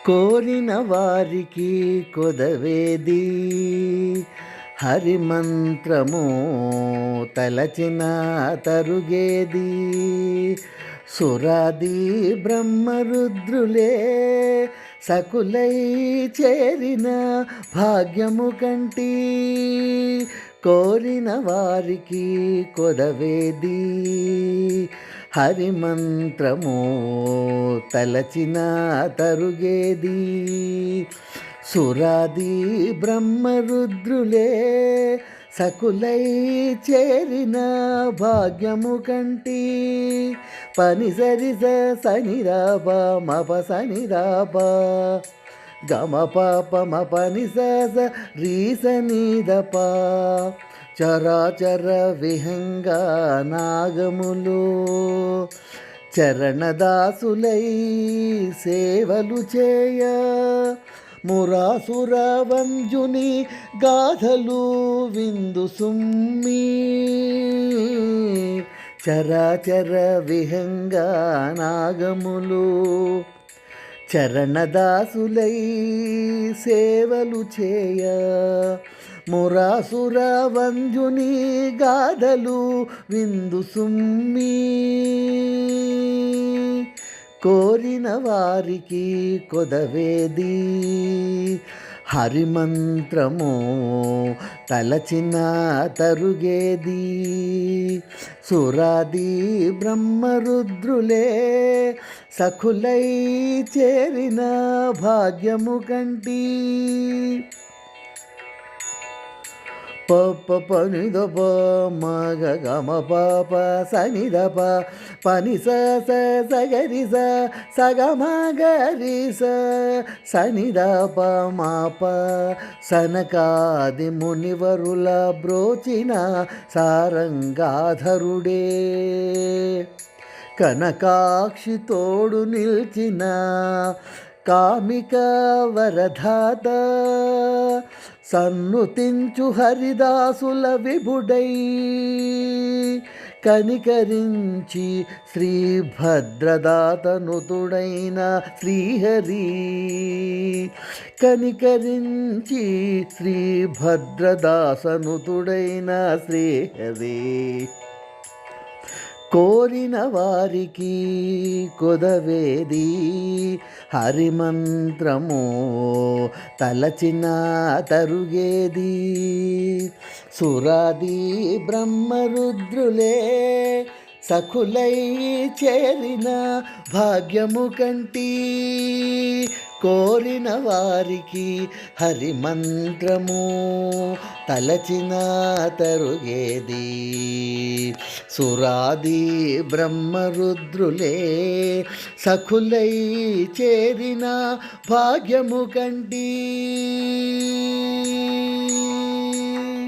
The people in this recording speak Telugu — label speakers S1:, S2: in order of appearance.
S1: కోరిన వారికి కొదవేది హరిమంత్రము తలచిన తరుగేది. సురాది బ్రహ్మరుద్రులే సకులై చేరిన భాగ్యము కంటి. కోరిన వారికి కొదవేది హరిమంత్రము తలచిన తరుగేది. సురాది బ్రహ్మరుద్రులే సకులై చేరిన భాగ్యము కంటి. పని సరిస సనిరాబ మప సనిరాబ గమ పాప మ పని స రీస నీదప. చరాచర విహంగ నాగములు చరణదాసులై సేవలు చేయ. మురాసుర వంజుని గాథలు విందు సుమ్మి. చరాచర విహంగ నాగములు చరణదాసులై సేవలు చేయ. మురాసుర వంజుని గాథలు విందు సుమ్మి. కోరిన వారికి కొదవేది హరిమంత్రము తలచిన తరుగేది. సురాది బ్రహ్మరుద్రులే సఖులై చేరిన భాగ్యము కంటి. పప్ప పనిదప మగ గమ పాప సనిదప పని స సగరి స సగమ గరి స సనిదప మాప. సనకాది మునివరుల బ్రోచిన సారంగాధరుడే కనకాక్షి తోడు నిల్చిన కామిక వరధాత. సన్నుతించు హరిదాసుల విభుడై కనికరించి శ్రీభద్రదాతనుతుడైన శ్రీహరి. కనికరించి శ్రీభద్రదాసనుతుడైన శ్రీహరి. కోరిన వారికి కొదవేది హరిమంత్రము తలచిన తరుగేది. సురాది బ్రహ్మరుద్రులే సఖులై చేరిన భాగ్యము కంటి. కోరిన వారికి హరిమంత్రము తలచిన తరుగేది. సురాది బ్రహ్మరుద్రులే సఖులై చేరిన భాగ్యము కంటి.